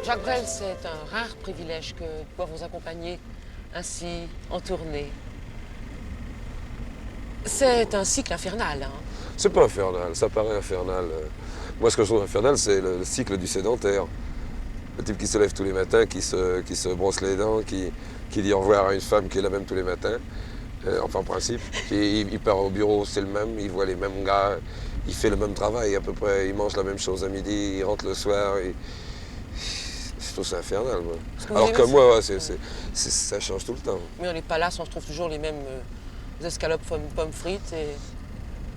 Jacques Brel, c'est un rare privilège que de pouvoir vous accompagner ainsi en tournée. C'est un cycle infernal, hein. C'est pas infernal, ça paraît infernal. Moi, ce que je trouve infernal, c'est le cycle du sédentaire. Le type qui se lève tous les matins, qui se brosse les dents, qui dit au revoir à une femme qui est la même tous les matins. Enfin, en principe. Il part au bureau, c'est le même, il voit les mêmes gars, il fait le même travail à peu près, il mange la même chose à midi, il rentre le soir. Je trouve ça infernal, moi. Ce que vous Alors aimez, que moi, c'est- ça change tout le temps. Mais dans les palaces, on se trouve toujours les mêmes escalopes pommes frites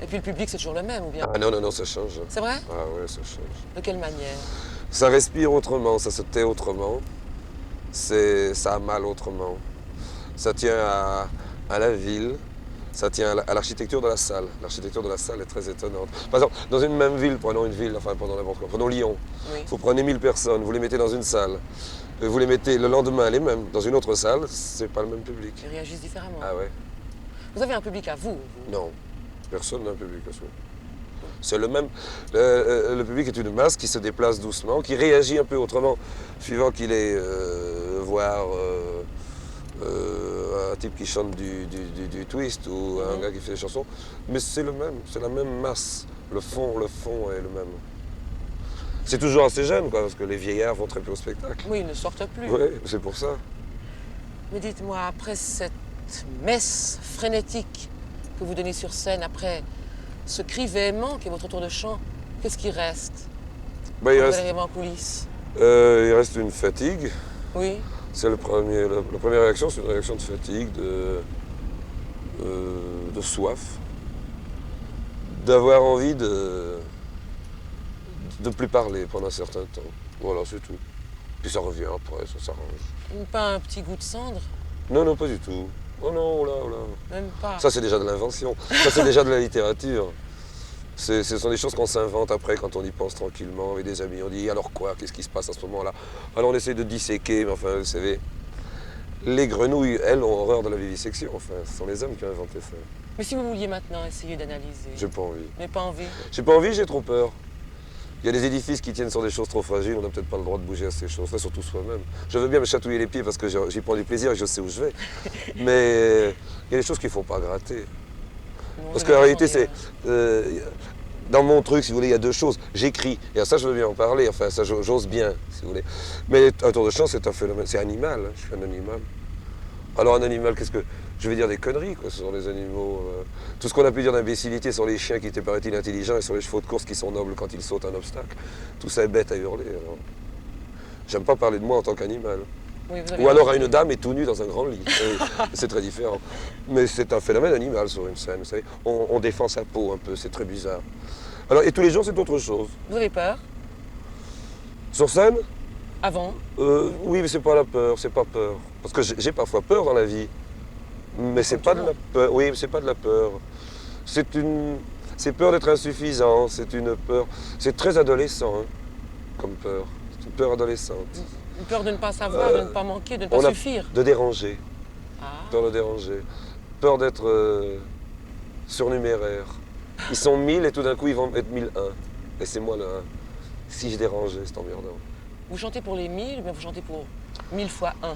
et puis le public, c'est toujours le même, ou bien? Ah non, non, non, ça change. C'est vrai? Ah ouais, ça change. De quelle manière? Ça respire autrement, ça se tait autrement, ça a mal autrement. Ça tient à la ville, ça tient à l'architecture de la salle. L'architecture de la salle est très étonnante. Par exemple, dans une même ville, prenons une ville, enfin prenons n'importe quoi, prenons Lyon. Oui. Vous prenez 1000 personnes, vous les mettez dans une salle, vous les mettez le lendemain les mêmes dans une autre salle, c'est pas le même public. Ils réagissent différemment. Ah ouais? Vous avez un public à vous, vous. Non, personne n'a un public à soi. C'est le même. Le public est une masse qui se déplace doucement, qui réagit un peu autrement, suivant qu'il est voir un type qui chante du twist ou un gars qui fait des chansons. Mais c'est le même, c'est la même masse. Le fond est le même. C'est toujours assez jeune, quoi, parce que les vieillards vont très peu au spectacle. Oui, ils ne sortent plus. Oui, c'est pour ça. Mais dites-moi, après cette messe frénétique que vous donnez sur scène, après ce cri véhément qui est votre tour de chant, qu'est-ce qui reste Ben, quand vous arrivez en coulisses? il reste une fatigue. Oui. C'est la première réaction, c'est une réaction de fatigue, de soif, d'avoir envie de plus parler pendant un certain temps. Voilà, c'est tout. Puis ça revient après, ça s'arrange. Pas un petit goût de cendre? Non, non, pas du tout. Oh non, oh là, oh là. Même pas. Ça, c'est déjà de l'invention. Ça, c'est déjà de la littérature. Ce sont des choses qu'on s'invente après quand on y pense tranquillement avec des amis. On dit alors quoi? Qu'est-ce qui se passe à ce moment-là? Alors on essaie de disséquer, mais enfin, vous savez, les grenouilles, elles, ont horreur de la vivisection. Enfin, ce sont les hommes qui ont inventé ça. Mais si vous vouliez maintenant essayer d'analyser, J'ai pas envie. mais pas envie. J'ai pas envie, j'ai trop peur. Il y a des édifices qui tiennent sur des choses trop fragiles, on n'a peut-être pas le droit de bouger à ces choses-là, surtout soi-même. Je veux bien me chatouiller les pieds parce que j'y prends du plaisir et je sais où je vais. Mais il y a des choses qu'il ne faut pas gratter. Non, Parce vous avez qu'en réalité, raison, dans mon truc, si vous voulez, il y a deux choses. J'écris, et à ça, je veux bien en parler, enfin, ça, j'ose bien, si vous voulez. Mais un tour de chant, c'est un phénomène, c'est animal, hein, je suis un animal. Alors un animal, qu'est-ce que... Je vais dire des conneries, quoi, sur les animaux. Tout ce qu'on a pu dire d'imbécilité sur les chiens qui étaient, paraît-il, intelligents et sur les chevaux de course qui sont nobles quand ils sautent un obstacle. Tout ça est bête à hurler. Alors. J'aime pas parler de moi en tant qu'animal. oui, vous avez Ou alors raison. à une dame et tout nu dans un grand lit. C'est très différent. Mais c'est un phénomène animal sur une scène, vous savez. On défend sa peau un peu, c'est très bizarre. Alors, et tous les jours, c'est autre chose. Vous avez peur? Sur scène, Avant? oui, mais c'est pas la peur, c'est pas peur. Parce que j'ai parfois peur dans la vie. Mais c'est pas de la peur. Oui, mais c'est pas de la peur. C'est peur d'être insuffisant, c'est une peur. C'est très adolescent, hein, comme peur. C'est une peur adolescente. Une peur de ne pas savoir, de ne pas manquer, de ne pas On a suffire. de déranger. Ah. Peur de déranger. Peur d'être surnuméraire. Ils sont 1000 et tout d'un coup ils vont être 1001. Et c'est moi le 1. Si je dérangeais, c'est emmerdant. Vous chantez pour les 1000, ou bien vous chantez pour 1000 fois 1?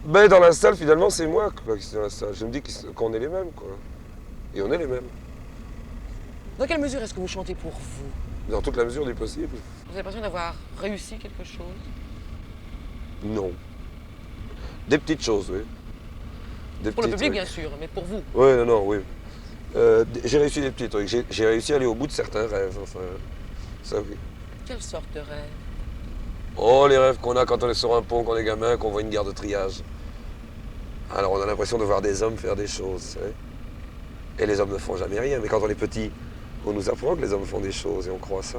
Ben dans la salle finalement c'est moi quoi, qui suis dans la salle. Je me dis qu'on est les mêmes quoi. Et on est les mêmes. Dans quelle mesure est-ce que vous chantez pour vous? Dans toute la mesure du possible. Vous avez l'impression d'avoir réussi quelque chose? Non. Des petites choses, oui. Des Pour le petits public, trucs. bien sûr, mais pour vous. Oui, non, non, oui. J'ai réussi des petits trucs. J'ai réussi à aller au bout de certains rêves, enfin. Ça oui. Quelle sorte de rêve? Oh, les rêves qu'on a quand on est sur un pont, qu'on est gamin, qu'on voit une gare de triage. Alors on a l'impression de voir des hommes faire des choses, vous savez. Et les hommes ne font jamais rien. Mais quand on est petit, on nous apprend que les hommes font des choses et on croit ça.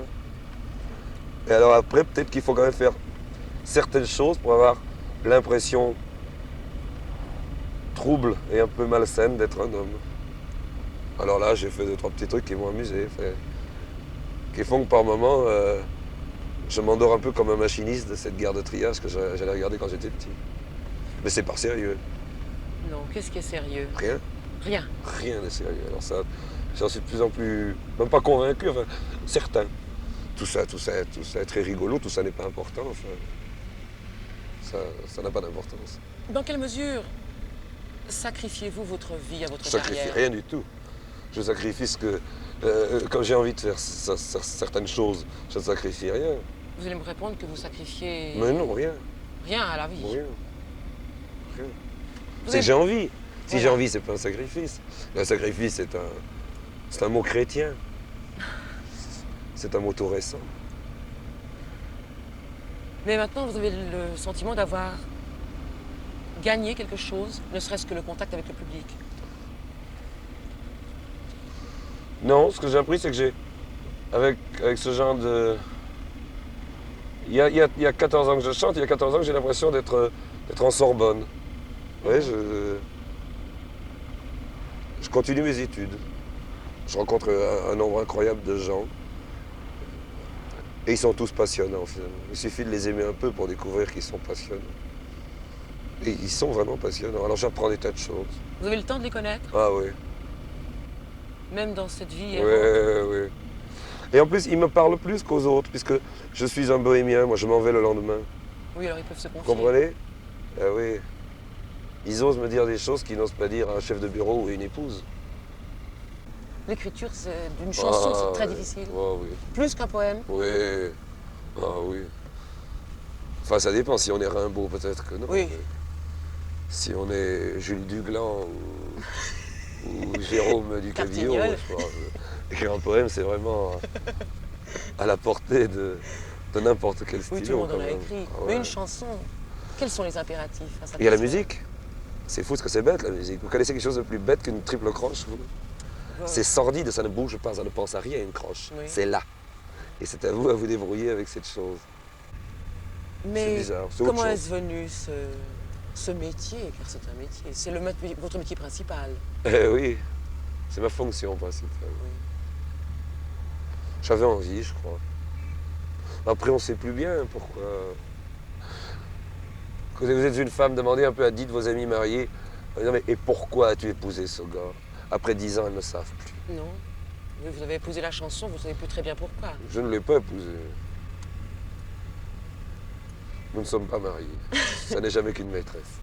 Et alors après, peut-être qu'il faut quand même faire certaines choses pour avoir l'impression trouble et un peu malsaine d'être un homme. Alors là, j'ai fait 2-3 petits trucs qui m'ont amusé, qui font que par moments, je m'endors un peu comme un machiniste de cette gare de triage que j'allais regarder quand j'étais petit. Mais c'est pas sérieux. Non, qu'est-ce qui est sérieux? Rien. Rien. Rien n'est sérieux. Alors ça, j'en suis de plus en plus, même pas convaincu, enfin, certain. tout ça est très rigolo, tout ça n'est pas important. Enfin, ça n'a pas d'importance. Dans quelle mesure sacrifiez-vous votre vie à votre Je sacrifie carrière? rien du tout. Je sacrifie ce que... quand j'ai envie de faire certaines choses, je ne sacrifie rien. Vous allez me répondre que vous sacrifiez Mais non, rien. rien à la vie. Rien. Rien. Vous C'est avez- que j'ai envie. Si Voilà. j'ai envie, c'est pas un sacrifice. Un sacrifice, c'est un mot chrétien. C'est un mot tout récent. Mais maintenant, vous avez le sentiment d'avoir gagné quelque chose, ne serait-ce que le contact avec le public. Non, ce que j'ai appris, c'est que avec ce genre de... Il y a 14 ans que je chante, il y a 14 ans que j'ai l'impression d'être en Sorbonne. Oui, je continue mes études. Je rencontre un nombre incroyable de gens. Et ils sont tous passionnants, finalement. Il suffit de les aimer un peu pour découvrir qu'ils sont passionnants. Et ils sont vraiment passionnants. Alors j'apprends des tas de choses. Vous avez le temps de les connaître, Ah oui, même dans cette vie oui, oui. Et en plus, ils me parlent plus qu'aux autres, puisque je suis un bohémien, moi je m'en vais le lendemain. Oui, alors ils peuvent se Vous confier. comprenez? Ah oui. Ils osent me dire des choses qu'ils n'osent pas dire à un chef de bureau ou à une épouse. L'écriture d'une chanson, c'est très oui. difficile. Ah oui. Plus qu'un poème. Oui. Ah oui. Enfin, ça dépend. Si on est Rimbaud, peut-être que non. Oui. Mais si on est Jules Duglan ou Jérôme du Cavillon, Cartignol. je crois. Écrire un poème, c'est vraiment à la portée de n'importe quel stylo. Oui, tout le monde en quand a même. écrit. Ah Mais ouais. une chanson, quels sont les impératifs à sa Il y a la personne? musique. C'est fou ce que c'est bête, la musique. Vous connaissez quelque chose de plus bête qu'une triple croche, vous? Ouais. C'est sordide, ça ne bouge pas, ça ne pense à rien, une croche. Oui. C'est là. Et c'est à vous débrouiller avec cette chose. Mais bizarre, c'est autre comment chose. est-ce venu ce métier? Car c'est un métier. C'est votre métier principal. Eh oui, c'est ma fonction principale. Oui. J'avais envie, je crois. Après, on ne sait plus bien pourquoi. Quand vous êtes une femme, demandez un peu à 10 de vos amis mariés, non, mais, et pourquoi as-tu épousé ce gars? Après 10 ans, elles ne savent plus. Non. Mais vous avez épousé la chanson, vous savez plus très bien pourquoi. Je ne l'ai pas épousé. Nous ne sommes pas mariés. Ça n'est jamais qu'une maîtresse.